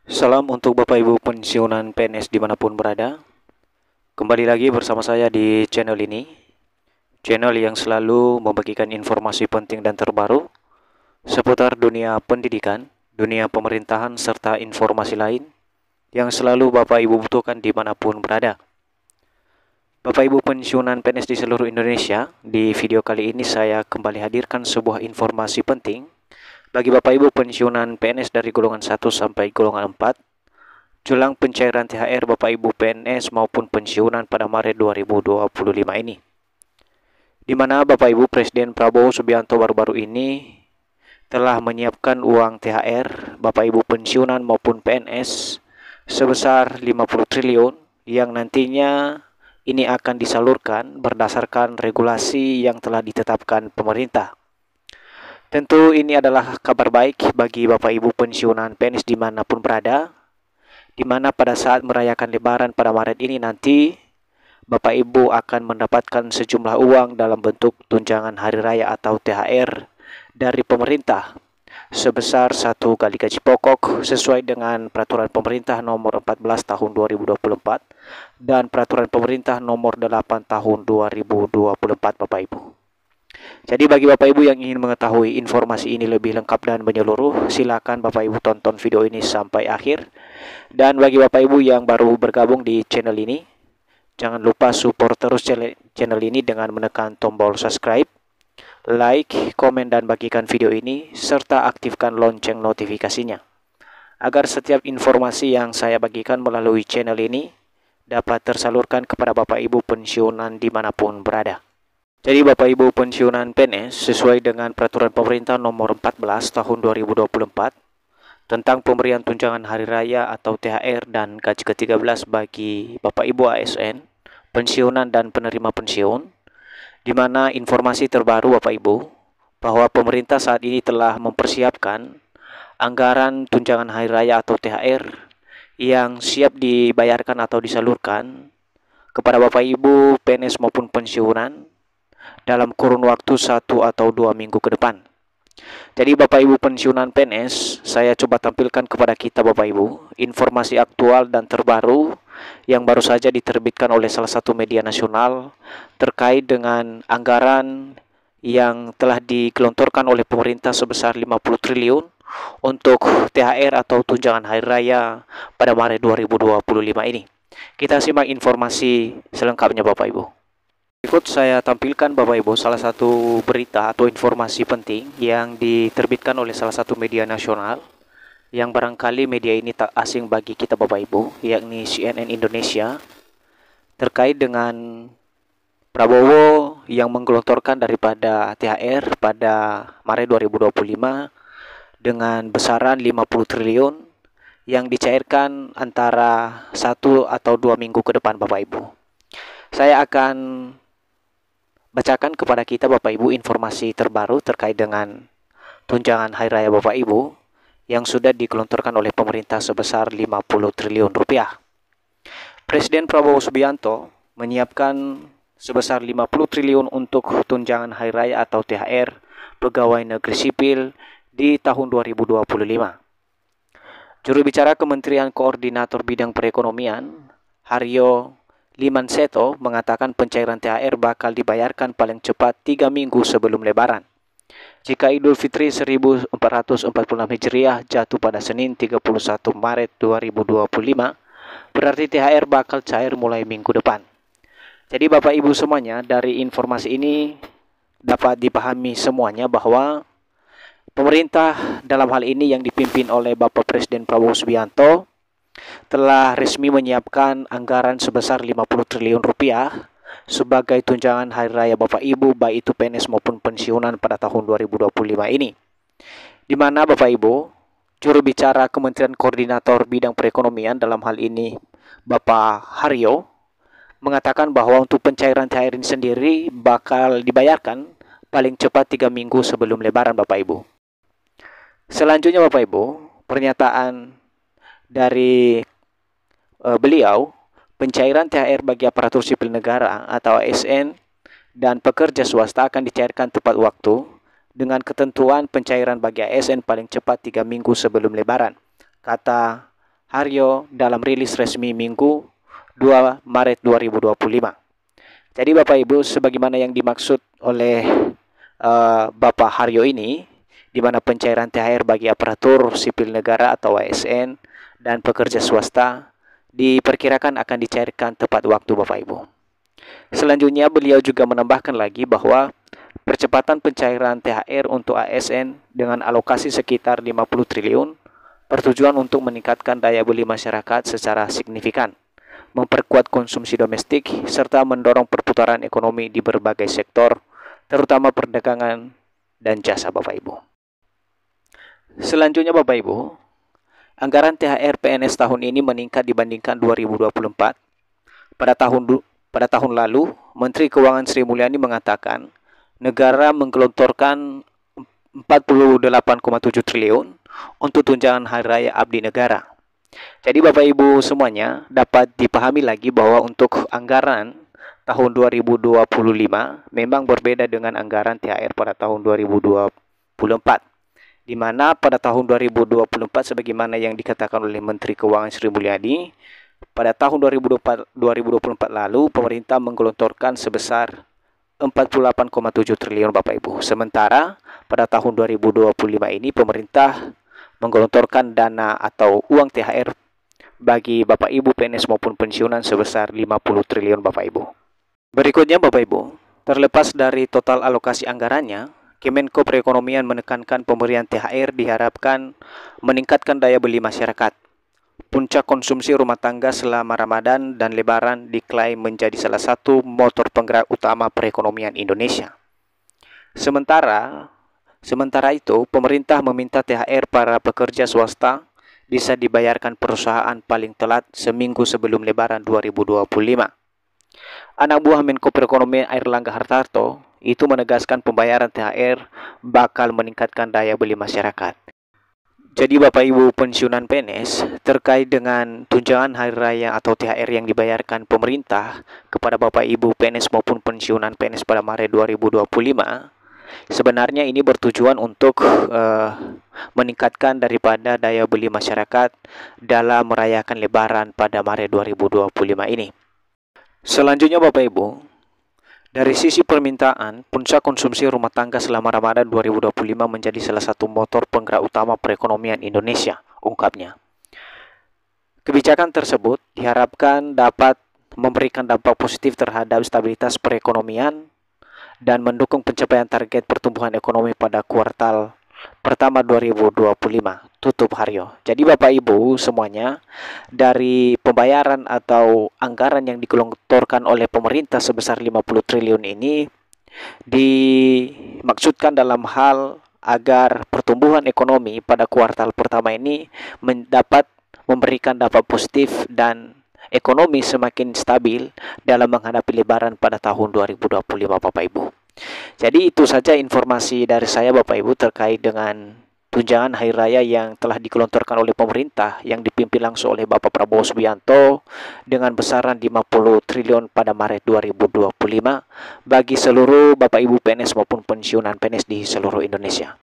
Salam untuk Bapak Ibu pensiunan PNS dimanapun berada. Kembali lagi bersama saya di channel ini. Channel yang selalu membagikan informasi penting dan terbaru seputar dunia pendidikan, dunia pemerintahan, serta informasi lain yang selalu Bapak Ibu butuhkan dimanapun berada. Bapak Ibu pensiunan PNS di seluruh Indonesia, di video kali ini saya kembali hadirkan sebuah informasi penting bagi Bapak Ibu pensiunan PNS dari golongan 1 sampai golongan 4 jelang pencairan THR Bapak Ibu PNS maupun pensiunan pada Maret 2025 ini. Di mana Bapak Ibu Presiden Prabowo Subianto baru-baru ini telah menyiapkan uang THR Bapak Ibu pensiunan maupun PNS sebesar 50 triliun yang nantinya ini akan disalurkan berdasarkan regulasi yang telah ditetapkan pemerintah. Tentu ini adalah kabar baik bagi Bapak Ibu pensiunan PNS dimanapun berada, di mana pada saat merayakan Lebaran pada Maret ini nanti Bapak Ibu akan mendapatkan sejumlah uang dalam bentuk tunjangan hari raya atau THR dari pemerintah sebesar 1 kali gaji pokok sesuai dengan peraturan pemerintah nomor 14 tahun 2024 dan peraturan pemerintah nomor 8 tahun 2024 Bapak Ibu. Jadi bagi Bapak Ibu yang ingin mengetahui informasi ini lebih lengkap dan menyeluruh, silakan Bapak Ibu tonton video ini sampai akhir. Dan bagi Bapak Ibu yang baru bergabung di channel ini, jangan lupa support terus channel ini dengan menekan tombol subscribe, like, komen, dan bagikan video ini, serta aktifkan lonceng notifikasinya, agar setiap informasi yang saya bagikan melalui channel ini dapat tersalurkan kepada Bapak Ibu pensiunan dimanapun berada. Jadi Bapak Ibu pensiunan PNS sesuai dengan peraturan pemerintah nomor 14 tahun 2024 tentang pemberian tunjangan hari raya atau THR dan gaji ke-13 bagi Bapak Ibu ASN, pensiunan dan penerima pensiun, di mana informasi terbaru Bapak Ibu bahwa pemerintah saat ini telah mempersiapkan anggaran tunjangan hari raya atau THR yang siap dibayarkan atau disalurkan kepada Bapak Ibu PNS maupun pensiunan dalam kurun waktu 1 atau 2 minggu ke depan. Jadi Bapak Ibu pensiunan PNS, saya coba tampilkan kepada kita Bapak Ibu informasi aktual dan terbaru yang baru saja diterbitkan oleh salah satu media nasional terkait dengan anggaran yang telah digelontorkan oleh pemerintah sebesar 50 triliun untuk THR atau tunjangan hari raya pada Maret 2025 ini. Kita simak informasi selengkapnya Bapak Ibu. Berikut saya tampilkan Bapak Ibu salah satu berita atau informasi penting yang diterbitkan oleh salah satu media nasional yang barangkali media ini tak asing bagi kita Bapak Ibu, yakni CNN Indonesia, terkait dengan Prabowo yang menggelontorkan daripada THR pada Maret 2025 dengan besaran 50 triliun yang dicairkan antara 1 atau 2 minggu ke depan Bapak Ibu. Saya akan bacakan kepada kita Bapak Ibu informasi terbaru terkait dengan tunjangan hari raya Bapak Ibu yang sudah digelontorkan oleh pemerintah sebesar 50 triliun rupiah. Presiden Prabowo Subianto menyiapkan sebesar 50 triliun untuk tunjangan hari raya atau THR pegawai negeri sipil di tahun 2025. Juru bicara Kementerian Koordinator Bidang Perekonomian, Haryo Limanseto, mengatakan pencairan THR bakal dibayarkan paling cepat 3 minggu sebelum Lebaran. Jika Idul Fitri 1446 Hijriah jatuh pada Senin 31 Maret 2025, berarti THR bakal cair mulai minggu depan. Jadi Bapak Ibu semuanya, dari informasi ini dapat dipahami semuanya bahwa pemerintah dalam hal ini yang dipimpin oleh Bapak Presiden Prabowo Subianto telah resmi menyiapkan anggaran sebesar 50 triliun rupiah sebagai tunjangan hari raya Bapak Ibu baik itu PNS maupun pensiunan pada tahun 2025 ini. Di mana Bapak Ibu, juru bicara Kementerian Koordinator Bidang Perekonomian dalam hal ini Bapak Haryo mengatakan bahwa untuk pencairan THR ini sendiri bakal dibayarkan paling cepat 3 minggu sebelum Lebaran Bapak Ibu. Selanjutnya Bapak Ibu, pernyataan dari beliau, pencairan THR bagi aparatur sipil negara atau ASN dan pekerja swasta akan dicairkan tepat waktu dengan ketentuan pencairan bagi ASN paling cepat 3 minggu sebelum Lebaran, kata Haryo dalam rilis resmi Minggu 2 Maret 2025. Jadi Bapak Ibu, sebagaimana yang dimaksud oleh Bapak Haryo ini, di mana pencairan THR bagi aparatur sipil negara atau ASN dan pekerja swasta diperkirakan akan dicairkan tepat waktu Bapak Ibu. Selanjutnya beliau juga menambahkan lagi bahwa percepatan pencairan THR untuk ASN dengan alokasi sekitar 50 triliun bertujuan untuk meningkatkan daya beli masyarakat secara signifikan, memperkuat konsumsi domestik, serta mendorong perputaran ekonomi di berbagai sektor, terutama perdagangan dan jasa Bapak Ibu. Selanjutnya Bapak Ibu, anggaran THR PNS tahun ini meningkat dibandingkan 2024. Pada tahun lalu, Menteri Keuangan Sri Mulyani mengatakan negara menggelontorkan 48,7 triliun untuk tunjangan Hari Raya Abdi Negara. Jadi Bapak Ibu semuanya dapat dipahami lagi bahwa untuk anggaran tahun 2025 memang berbeda dengan anggaran THR pada tahun 2024. Di mana pada tahun 2024 sebagaimana yang dikatakan oleh Menteri Keuangan Sri Mulyani, pada tahun 2024 lalu pemerintah menggelontorkan sebesar 48,7 triliun Bapak Ibu. Sementara pada tahun 2025 ini pemerintah menggelontorkan dana atau uang THR bagi Bapak Ibu PNS maupun pensiunan sebesar 50 triliun Bapak Ibu. Berikutnya Bapak Ibu, terlepas dari total alokasi anggarannya, Kemenko Perekonomian menekankan pemberian THR diharapkan meningkatkan daya beli masyarakat. Puncak konsumsi rumah tangga selama Ramadan dan Lebaran diklaim menjadi salah satu motor penggerak utama perekonomian Indonesia. Sementara itu, pemerintah meminta THR para pekerja swasta bisa dibayarkan perusahaan paling telat seminggu sebelum Lebaran 2025. Anak buah Menko Perekonomian Airlangga Hartarto itu menegaskan pembayaran THR bakal meningkatkan daya beli masyarakat. Jadi Bapak Ibu pensiunan PNS terkait dengan tunjangan Hari Raya atau THR yang dibayarkan pemerintah kepada Bapak Ibu PNS maupun pensiunan PNS pada Maret 2025, sebenarnya ini bertujuan untuk meningkatkan daripada daya beli masyarakat dalam merayakan Lebaran pada Maret 2025 ini. Selanjutnya Bapak Ibu, dari sisi permintaan, puncak konsumsi rumah tangga selama Ramadan 2025 menjadi salah satu motor penggerak utama perekonomian Indonesia, ungkapnya. Kebijakan tersebut diharapkan dapat memberikan dampak positif terhadap stabilitas perekonomian dan mendukung pencapaian target pertumbuhan ekonomi pada kuartal pertama 2025, tutup Haryo. Jadi Bapak Ibu semuanya, dari pembayaran atau anggaran yang digelontorkan oleh pemerintah sebesar 50 triliun ini dimaksudkan dalam hal agar pertumbuhan ekonomi pada kuartal pertama ini dapat memberikan dampak positif dan ekonomi semakin stabil dalam menghadapi Lebaran pada tahun 2025 Bapak Ibu. Jadi itu saja informasi dari saya Bapak Ibu terkait dengan tunjangan Hari Raya yang telah digelontorkan oleh pemerintah yang dipimpin langsung oleh Bapak Prabowo Subianto dengan besaran 50 triliun pada Maret 2025 bagi seluruh Bapak Ibu PNS maupun pensiunan PNS di seluruh Indonesia.